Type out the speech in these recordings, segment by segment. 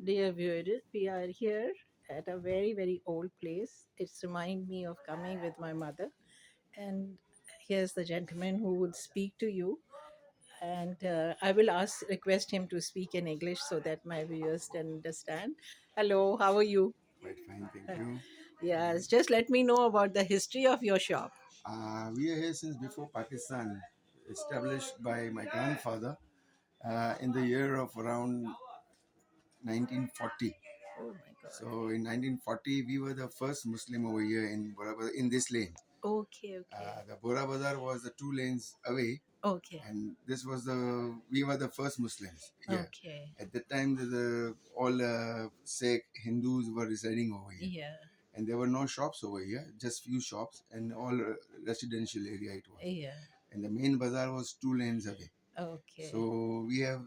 Dear viewers, we are here at a very, very old place. It's remind me of coming with my mother. And here's the gentleman who would speak to you. And I will request him to speak in English so that my viewers can understand. Hello, how are you? Quite fine, thank you. Yes, just let me know about the history of your shop. We are here since before Pakistan, established by my grandfather in the year of around 1940. Oh my God. So in 1940, we were the first Muslim over here in Bohra Bazaar, in this lane. Okay, okay. The Bohra Bazaar was the two lanes away, Okay, and this was we were the first Muslims here. okay. At that time, all Sikh Hindus were residing over here. Yeah, And there were no shops over here, just few shops, and all residential area it was. yeah. And the main bazaar was two lanes away. Okay. So we have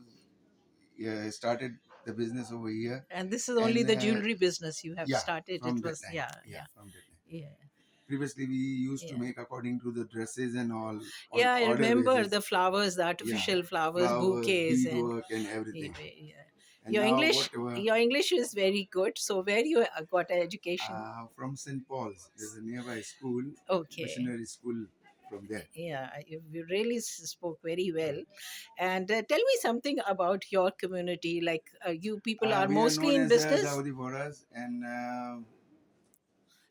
started the business over here, And this is only and the jewelry business you have yeah, started. from It that was, time, yeah, yeah, yeah, from that time. yeah. Previously, we used to Yeah. make according to the dresses and all on Yeah, I order remember basis. the flowers, the Yeah, artificial flowers, flowers, bouquets, and beadwork, and everything. yeah. And Your now English, whatever your English is very good. So where you got education? from St. Paul's, there's a nearby school, Okay. missionary school from there. Yeah, you really spoke very well. And tell me something about your community. Like you people are We are mostly known in as business. Dawoodi Bohras, and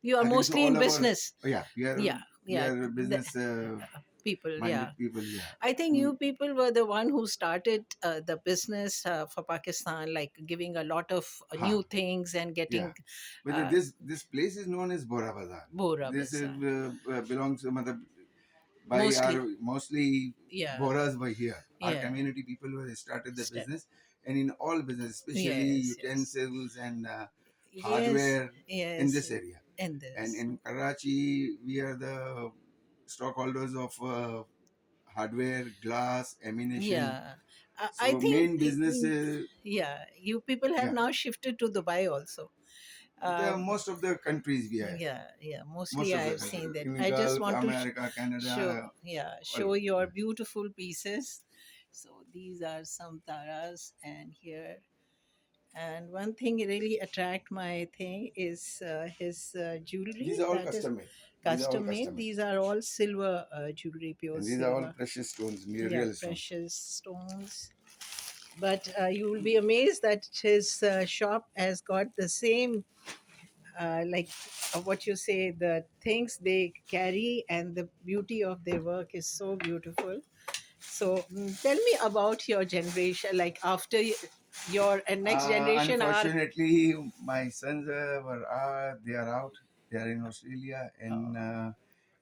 You are I think so. mostly All in our business. yeah, Yeah, we yeah. are The, business people, yeah. minded people. Yeah, I think Mm, you people were the one who started the business for Pakistan, like giving a lot of ha, new things and yeah. getting But uh, this place is known as Bohra Bazaar. Bohra This is Bazaar. belongs by Mostly, our mostly yeah, Bohras were here. Our yeah. community people were started the Step. business, and in all business, especially Yes, yes, utensils and yes, hardware in yes. this area. In And this, in Karachi, we are the stockholders of hardware, glass, ammunition. yeah. I So think, main business is yeah, you people have yeah. now shifted to Dubai also. Um, Most of the countries we are. yeah, yeah. Most Mostly of I the have seen countries that. in I just Gulf, want to America, show, Canada, yeah, all show over. your beautiful pieces. So these are some taras, and here, and one thing really attract my thing is his These jewelry are all that is custom made. These are all custom made. custom made, These are all silver jewelry, pure and these are all silver. precious stones, Yeah, real stones. precious stones. But you will be amazed that his shop has got the same like what you say, the things they carry and the beauty of their work is so beautiful. So tell me about your generation, like after your next generation are Unfortunately, my sons they are out. They are in Australia, and uh,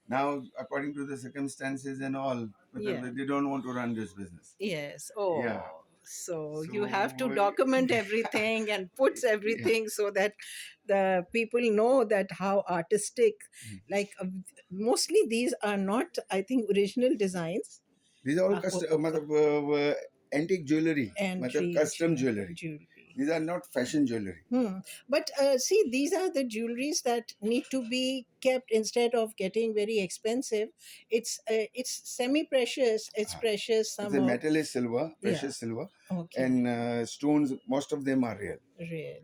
now, according to the circumstances and all, but yeah, they don't want to run this business. yes, Yeah. oh, so you have to So document everything and puts yeah. everything so that the people know that how artistic, like mostly these are not, I think, original designs. These are all Oh, custom, okay. antique jewelry, Antique custom jewelry. jewelry. These are not fashion jewelry. But see, these are the jewelries that need to be kept instead of getting very expensive. It's semi-precious. It's Ah. precious. Some The of metal is silver, yeah. precious silver, Okay. and stones. Most of them are real. Real.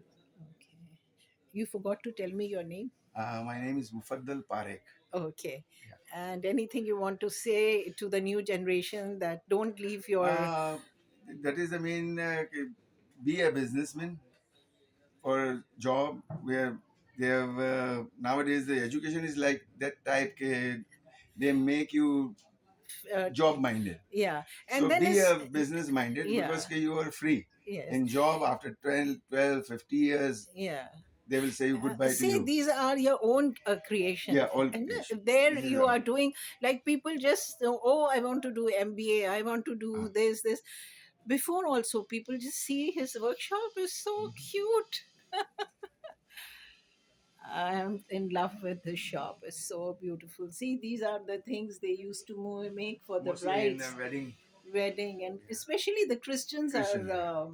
Okay. You forgot to tell me your name. My name is Mufaddal Parekh. Okay. Yeah. And anything you want to say to the new generation that don't leave your That is the main. Be a businessman for a job where they have nowadays the education is like that type. They make you uh, job minded. yeah. And So then be is a business minded because yeah. you are free. Yes. In job after 12, 12, 50 years, Yeah. they will say goodbye to See, you. these are your own creation, Yeah, all and creation. there This is you are doing, like people just oh, I want to do MBA, I want to do uh, this. Before also, people just see his workshop is so cute. I am in love with this shop. It's so beautiful. See, these are the things they used to make for the mostly in brides, wedding wedding, and yeah, especially the Christians Christian. are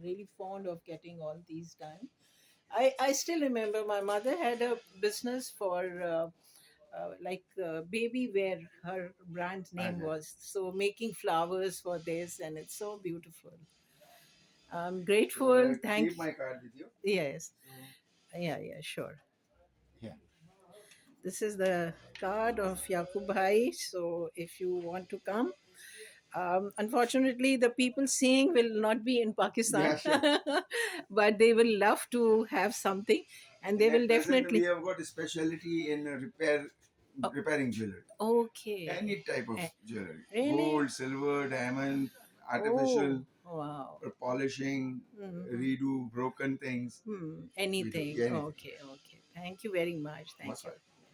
really fond of getting all these done. I still remember my mother had a business for like baby wear, her brand name Yeah. was. So making flowers for this, and it's so beautiful. I'm So I'm grateful. gonna Thank keep my card with you. Yes. So Yeah, yeah, sure. yeah, This is the card of Yaqoob Bhai. So if you want to come, unfortunately, the people seeing will not be in Pakistan, yeah, sure. but they will love to have something, and they And will at present we definitely. have got a specialty in Oh, repairing jewelry. okay. Any type of Eh, jewelry, Really? gold, silver, diamond, Oh, artificial, wow. or polishing, Mm-hmm. redo broken things. We do Anything. anything. Okay, okay. Thank you very much. Thank Most you. welcome.